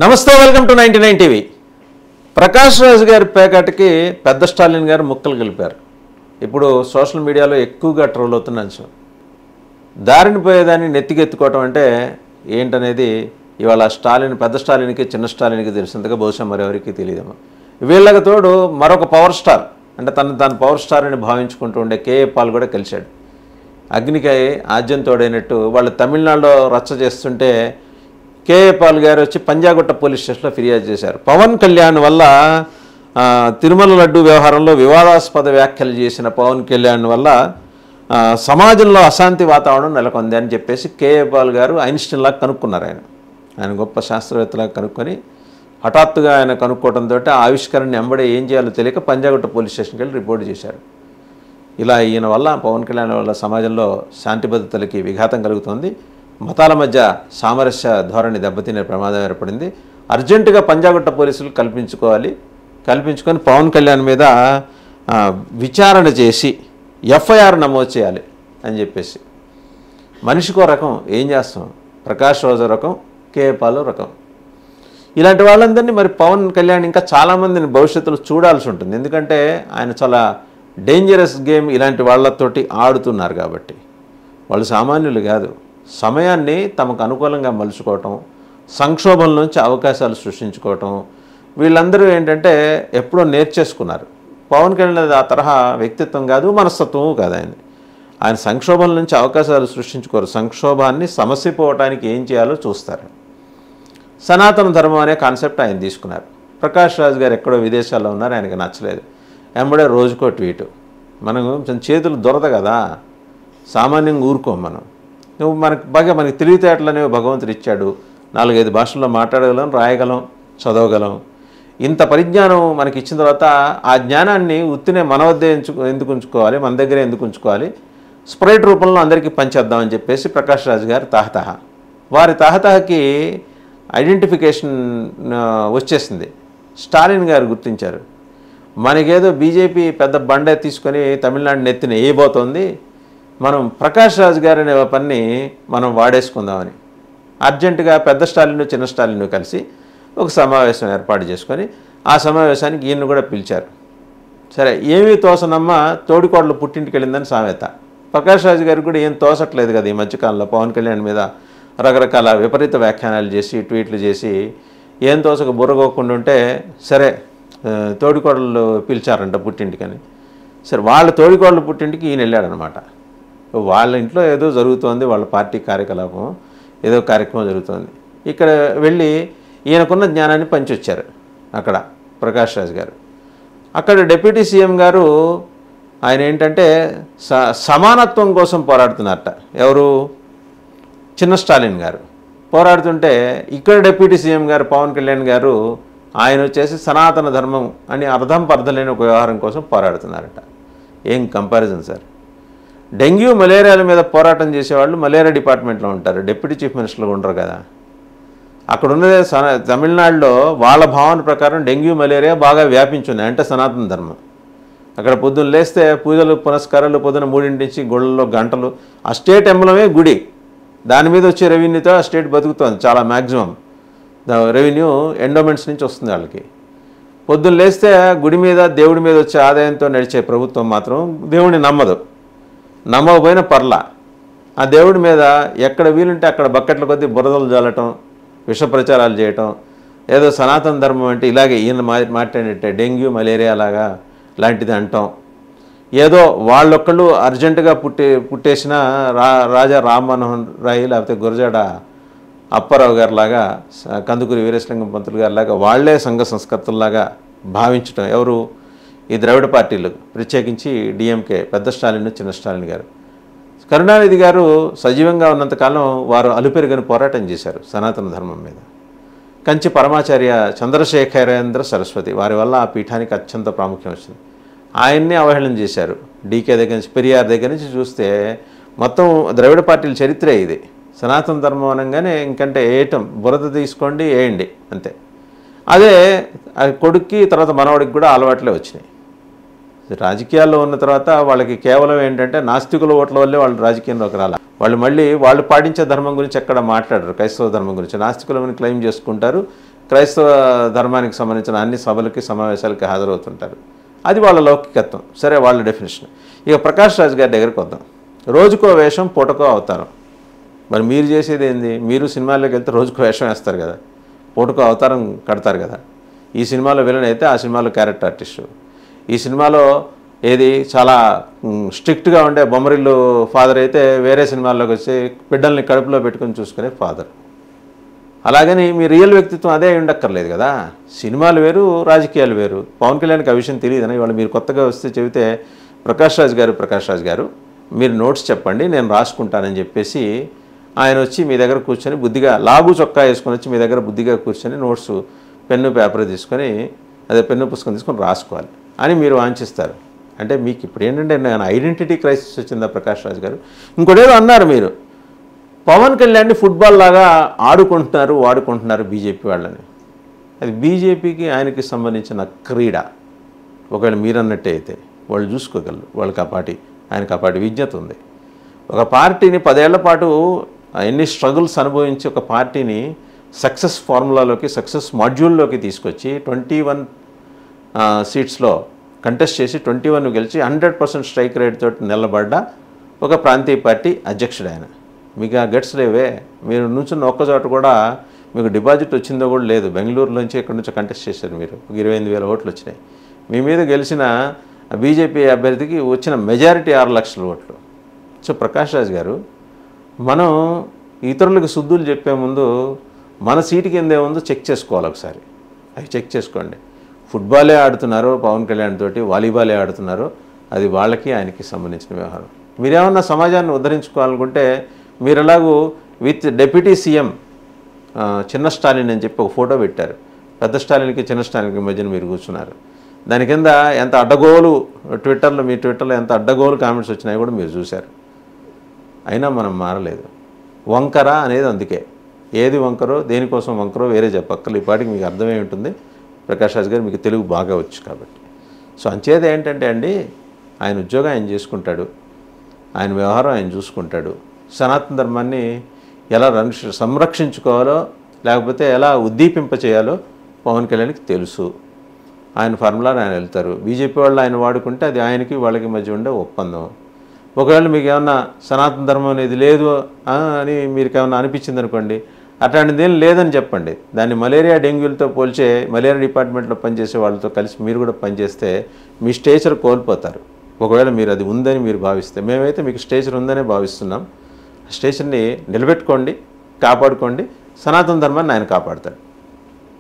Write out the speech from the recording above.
నమస్తే, welcome to 99 TV. Prakash Raj గారి పేకాటికి పెద్ద స్టాలిన్ గారు ముక్కలు కలిపారు. ఇప్పుడు సోషల్ మీడియాలో ఎక్కువగా ట్రోల్ అవుతున్న అంశం. దారిని పోయేదాన్ని నెత్తికెత్తుకోవటం అంటే ఏంటనేది ఇవాళ పెద్ద స్టాలిన్కి చిన్న స్టాలిన్కి తెలిసిందిగా బహుశా మరెవరికి తెలియదేమో. వీళ్ళకి తోడు మరొక పవర్ స్టార్, అంటే తను పవర్ స్టార్ అని భావించుకుంటూ ఉండే కేఏ పాల్ కూడా కలిశాడు. అగ్నికి ఆజ్యం తోడైనట్టు వాళ్ళు తమిళనాడులో రచ్చ చేస్తుంటే కేఏ పాల్ గారు వచ్చి పంజాగుట్ట పోలీస్ స్టేషన్లో ఫిర్యాదు చేశారు. పవన్ కళ్యాణ్ వల్ల తిరుమల లడ్డు వ్యవహారంలో వివాదాస్పద వ్యాఖ్యలు చేసిన పవన్ కళ్యాణ్ వల్ల సమాజంలో అశాంతి వాతావరణం నెలకొంది అని చెప్పేసి కేఏ పాల్ గారు ఐన్స్టీన్లా కనుక్కున్నారు. ఆయన గొప్ప శాస్త్రవేత్తలాగా కనుక్కొని హఠాత్తుగా ఆయన కనుక్కోవడంతో ఆ ఆవిష్కరణని ఎంబడే ఏం చేయాలో తెలియక పంజాగుట్ట పోలీస్ స్టేషన్కి వెళ్ళి రిపోర్ట్ చేశారు. ఇలా ఈయన వల్ల పవన్ కళ్యాణ్ వల్ల సమాజంలో శాంతి భద్రతలకి విఘాతం కలుగుతుంది, మతాల మధ్య సామరస్య ధోరణి దెబ్బతినే ప్రమాదం ఏర్పడింది, అర్జెంటుగా పంజాగుట్ట పోలీసులు కల్పించుకొని పవన్ కళ్యాణ్ మీద విచారణ చేసి ఎఫ్ఐఆర్ నమోదు చేయాలి అని చెప్పేసి. మనిషికో రకం, ఏం చేస్తాం, ప్రకాష్ రాజు రకం, కేఏ పాల్ రకం. ఇలాంటి వాళ్ళందరినీ మరి పవన్ కళ్యాణ్ ఇంకా చాలామందిని భవిష్యత్తులో చూడాల్సి ఉంటుంది. ఎందుకంటే ఆయన చాలా డేంజరస్ గేమ్ ఇలాంటి వాళ్ళతోటి ఆడుతున్నారు కాబట్టి. వాళ్ళు సామాన్యులు కాదు. సమయాన్ని తమకు అనుకూలంగా మలుచుకోవటం, సంక్షోభం నుంచి అవకాశాలు సృష్టించుకోవటం, వీళ్ళందరూ ఏంటంటే ఎప్పుడో నేర్చేసుకున్నారు. పవన్ కళ్యాణ్ ఆ తరహా వ్యక్తిత్వం కాదు, మనస్తత్వము కాదు. ఆయన సంక్షోభం నుంచి అవకాశాలు సృష్టించుకోరు. సంక్షోభాన్ని సమసిపోవటానికి ఏం చేయాలో చూస్తారు. సనాతన ధర్మం అనే కాన్సెప్ట్ ఆయన తీసుకున్నారు. ప్రకాష్ రాజ్ గారు ఎక్కడో విదేశాల్లో ఉన్నారు, ఆయనకి నచ్చలేదు. ఎంబడే రోజుకో ట్వీటు. చేతులు దొరద కదా, సామాన్యంగా ఊరుకోం మనం. మనకి తెలివితేటలు అనేవి భగవంతుడు ఇచ్చాడు. 4-5 భాషల్లో మాట్లాడగలం, రాయగలం, చదవగలం. ఇంత పరిజ్ఞానం మనకి ఇచ్చిన తర్వాత ఆ జ్ఞానాన్ని ఉత్తినే మన వద్దే ఎందుకు ఉంచుకోవాలి, మన దగ్గరే ఎందుకు ఉంచుకోవాలి, స్ప్రైట్ రూపంలో అందరికీ పంచేద్దామని చెప్పేసి ప్రకాష్ రాజ్ గారు తహతహ. వారి తహతహకి ఐడెంటిఫికేషన్ వచ్చేసింది. స్టాలిన్ గారు గుర్తించారు, మనకేదో బీజేపీ పెద్ద బండే తీసుకొని తమిళనాడు నెత్తిన వేయబోతోంది, మనం ప్రకాష్ రాజ్ గారు అనే పని మనం వాడేసుకుందామని అర్జెంటుగా పెద్ద స్టాలిన్ చిన్న స్టాలిన్ కలిసి ఒక సమావేశం ఏర్పాటు చేసుకొని ఆ సమావేశానికి ఈయన్ని కూడా పిలిచారు. సరే, ఏమీ తోసనమ్మ తోడికోడలు పుట్టింటికి వెళ్ళిందని సామెత. ప్రకాష్ రాజ్ గారికి కూడా ఏం తోసట్లేదు కదా ఈ మధ్యకాలంలో. పవన్ కళ్యాణ్ మీద రకరకాల విపరీత వ్యాఖ్యానాలు చేసి ట్వీట్లు చేసి ఏం తోసక బుర్రగోకుండా ఉంటే, సరే తోడికోడలు పిలిచారంట పుట్టింటికని. సరే, వాళ్ళ తోడికోడలు పుట్టింటికి ఈయన వెళ్ళాడనమాట. వాళ్ళ ఇంట్లో ఏదో జరుగుతోంది, వాళ్ళ పార్టీ కార్యకలాపం, ఏదో కార్యక్రమం జరుగుతోంది. ఇక్కడ వెళ్ళి ఈయనకున్న జ్ఞానాన్ని పంచొచ్చారు అక్కడ ప్రకాష్ రాజ్ గారు. అక్కడ డిప్యూటీ సీఎం గారు ఆయన ఏంటంటే సమానత్వం కోసం పోరాడుతున్నారట. ఎవరు? చిన్న స్టాలిన్ గారు పోరాడుతుంటే ఇక్కడ డిప్యూటీ సీఎం గారు పవన్ కళ్యాణ్ గారు ఆయన వచ్చేసి సనాతన ధర్మం అని అర్థం పర్థలేని ఒక వ్యవహారం కోసం పోరాడుతున్నారట. ఏం కంపారిజన్ సార్. డెంగ్యూ మలేరియాల మీద పోరాటం చేసేవాళ్ళు మలేరియా డిపార్ట్మెంట్లో ఉంటారు, డిప్యూటీ చీఫ్ మినిస్టర్లు ఉండరు కదా. అక్కడ ఉన్నదే తమిళనాడులో వాళ్ళ భావన ప్రకారం డెంగ్యూ మలేరియా బాగా వ్యాపించున్నాయి, అంటే సనాతన ధర్మం. అక్కడ పొద్దున్న లేస్తే పూజలు పునస్కారాలు, పొద్దున 3 నుంచి గుళ్ళలో గంటలు. ఆ స్టేట్ ఎంబలమే గుడి, దాని మీద వచ్చే రెవెన్యూతో ఆ స్టేట్ బతుకుతుంది. చాలా మ్యాక్సిమం రెవెన్యూ ఎండోమెంట్స్ నుంచి వస్తుంది వాళ్ళకి. పొద్దున్న లేస్తే గుడి మీద దేవుడి మీద వచ్చే ఆదాయంతో నడిచే ప్రభుత్వం మాత్రం దేవుడిని నమ్మకపోయిన పర్ల ఆ దేవుడి మీద ఎక్కడ వీలుంటే అక్కడ బకెట్ల కొద్దీ బురదలు జల్లటం, విష ప్రచారాలు చేయటం, ఏదో సనాతన ధర్మం అంటే ఇలాగే ఈయన మాట్లాడినట్టే డెంగ్యూ మలేరియా లాగా లాంటిది అంటాం. ఏదో వాళ్ళొక్కళ్ళు అర్జెంటుగా పుట్టేసిన రాజా రామ్మోహన్ రాయ్ లేకపోతే గురజాడ అప్పారావు గారిలాగా, కందుకూరి వీరేశలింగం పంతులు గారిలాగా వాళ్లే సంఘ సంస్కర్తల్లాగా భావించటం. ఎవరు? ఈ ద్రవిడ పార్టీలు, ప్రత్యేకించి డిఎంకే పెద్ద స్టాలిన్ చిన్న స్టాలిన్ గారు. కరుణానిధి గారు సజీవంగా ఉన్నంతకాలం వారు అలుపెరుగని పోరాటం చేశారు సనాతన ధర్మం మీద. కంచి పరమాచార్య చంద్రశేఖరేంద్ర సరస్వతి వారి వల్ల ఆ పీఠానికి అత్యంత ప్రాముఖ్యం వచ్చింది. ఆయన్ని అవహేళన చేశారు. డీకే దగ్గర నుంచి, పెరియార్ దగ్గర నుంచి చూస్తే మొత్తం ద్రవిడ పార్టీల చరిత్రే ఇది. సనాతన ధర్మం అనగానే ఇంకంటే వేయటం, బురద తీసుకోండి వేయండి అంతే. అదే కొడుక్కి తర్వాత మనవడికి కూడా అలవాట్లే వచ్చినాయి. రాజకీయాల్లో ఉన్న తర్వాత వాళ్ళకి కేవలం ఏంటంటే నాస్తికుల ఓట్ల వల్లే వాళ్ళు రాజకీయంలోకి రాల. వాళ్ళు పాటించే ధర్మం గురించి ఎక్కడ మాట్లాడరు. క్రైస్తవ ధర్మం గురించి నాస్తికులని క్లెయిమ్ చేసుకుంటారు. క్రైస్తవ ధర్మానికి సంబంధించిన అన్ని సభలకి సమావేశాలకి హాజరవుతుంటారు. అది వాళ్ళ లౌకికత్వం. సరే, వాళ్ళ డెఫినేషన్. ఇక ప్రకాష్ రాజ్ గారి దగ్గరికి వద్దాం. రోజుకో వేషం, పూటకో అవతారం. మరి మీరు చేసేది ఏంది? మీరు సినిమాల్లోకి వెళ్తే రోజుకో వేషం వేస్తారు కదా, పూటకో అవతారం కడతారు కదా. ఈ సినిమాలో విలన్ అయితే ఆ సినిమాలో క్యారెక్టర్ ఆర్టిస్టు, ఈ సినిమాలో ఏది చాలా స్ట్రిక్ట్గా ఉండే బొమ్మరిల్లు ఫాదర్ అయితే వేరే సినిమాల్లోకి వచ్చి బిడ్డల్ని కడుపులో పెట్టుకుని చూసుకునే ఫాదర్. అలాగని మీ రియల్ వ్యక్తిత్వం అదే ఉండక్కర్లేదు కదా. సినిమాలు వేరు, రాజకీయాలు వేరు. పవన్ కళ్యాణ్కి ఆ విషయం తెలియదని ఇవాళ మీరు కొత్తగా వస్తే చెబితే ప్రకాష్ రాజ్ గారు మీరు నోట్స్ చెప్పండి, నేను రాసుకుంటానని చెప్పేసి ఆయన వచ్చి మీ దగ్గర కూర్చొని బుద్ధిగా లాగు చొక్కా వేసుకొని వచ్చి మీ దగ్గర బుద్ధిగా కూర్చొని నోట్స్ పెన్ను పేపర్ తీసుకొని, అదే పెన్ను పుస్తకం తీసుకొని రాసుకోవాలి అని మీరు వాంఛిస్తారు. అంటే మీకు ఇప్పుడు ఏంటంటే నేను ఐడెంటిటీ క్రైసిస్ వచ్చిందా ప్రకాష్ రాజ్ గారు? ఇంకోటేదో అన్నారు మీరు, పవన్ కళ్యాణ్ని ఫుట్బాల్ లాగా వాడుకుంటున్నారు బీజేపీ వాళ్ళని. అది బీజేపీకి ఆయనకి సంబంధించిన క్రీడ. ఒకవేళ మీరన్నట్టే అయితే వాళ్ళు చూసుకోగలరు. వాళ్ళకి ఆ పార్టీ, ఆయనకు ఆ పార్టీ విజ్ఞత ఉంది. ఒక పార్టీని 10 ఏళ్ల పాటు ఎన్ని స్ట్రగుల్స్ అనుభవించి ఒక పార్టీని సక్సెస్ ఫార్ములాలోకి, సక్సెస్ మాడ్యూల్లోకి తీసుకొచ్చి 21 సీట్స్లో కంటెస్ట్ చేసి 21 గెలిచి 100% స్ట్రైక్ రేట్ తోటి నిలబడ్డ ఒక ప్రాంతీయ పార్టీ అధ్యక్షుడు ఆయన. మీకు ఆ గట్స్ లేవే. మీరు నుంచున్న ఒక్కచోట కూడా మీకు డిపాజిట్ వచ్చిందో కూడా లేదు. బెంగళూరులోంచి ఇక్కడి నుంచి కంటెస్ట్ చేశారు మీరు, 28,000 ఓట్లు వచ్చినాయి. మీ మీద గెలిచిన బీజేపీ అభ్యర్థికి వచ్చిన మెజారిటీ 6 లక్షల ఓట్లు. సో ప్రకాష్ రాజ్ గారు, మనం ఇతరులకు శుద్ధులు చెప్పే ముందు మన సీటు కింద ఏముందో చెక్ చేసుకోవాలి ఒకసారి. అవి చెక్ చేసుకోండి. ఫుట్బాలే ఆడుతున్నారు పవన్ కళ్యాణ్ తోటి, వాలీబాలే ఆడుతున్నారు, అది వాళ్ళకి ఆయనకి సంబంధించిన వ్యవహారం. మీరేమన్నా సమాజాన్ని ఉద్ధరించుకోవాలనుకుంటే మీరు ఎలాగూ విత్ డిప్యూటీ సీఎం చిన్న స్టాలిన్ అని చెప్పి ఒక ఫోటో పెట్టారు. పెద్ద స్టాలిన్కి చిన్న స్టాలిన్కి మధ్యన మీరు కూర్చున్నారు. దాని కింద ఎంత అడ్డగోలు మీ ట్విట్టర్లో ఎంత అడ్డగోలు కామెంట్స్ వచ్చినాయి కూడా మీరు చూశారు. అయినా మనం మారలేదు. వంకర అనేది అందుకే. ఏది వంకరో, దేనికోసం వంకరో వేరే చెప్పక్కర్లు. ఈ పాటికి మీకు అర్థమై ఉంటుంది. ప్రకాష్ రాజ్ గారు మీకు తెలుగు బాగా వచ్చు కాబట్టి. సో అంచేది ఏంటంటే అండి, ఆయన ఉద్యోగం ఆయన చేసుకుంటాడు, ఆయన వ్యవహారం ఆయన చూసుకుంటాడు. సనాతన ధర్మాన్ని ఎలా సంరక్షించుకోవాలో లేకపోతే ఎలా ఉద్దీపింపచేయాలో పవన్ కళ్యాణ్కి తెలుసు. ఆయన ఫార్ములాని ఆయన వెళ్తారు. బీజేపీ వాళ్ళు ఆయన వాడుకుంటే అది ఆయనకి వాళ్ళకి మధ్య ఉండే ఒప్పందం. ఒకవేళ మీకు ఏమన్నా సనాతన ధర్మం అనేది లేదు అని మీకు ఏమన్నా అనిపించింది అనుకోండి, అట్లాంటిది ఏం లేదని చెప్పండి. దాన్ని మలేరియా డెంగ్యూలతో పోల్చే మలేరియా డిపార్ట్మెంట్లో పనిచేసే వాళ్ళతో కలిసి మీరు కూడా పనిచేస్తే మీ స్టేచర్ కోల్పోతారు. ఒకవేళ మీరు అది ఉందని మీరు భావిస్తే, మేమైతే మీకు స్టేచర్ ఉందనే భావిస్తున్నాం. స్టేచర్ని నిలబెట్టుకోండి, కాపాడుకోండి. సనాతన ధర్మాన్ని ఆయన కాపాడతాడు.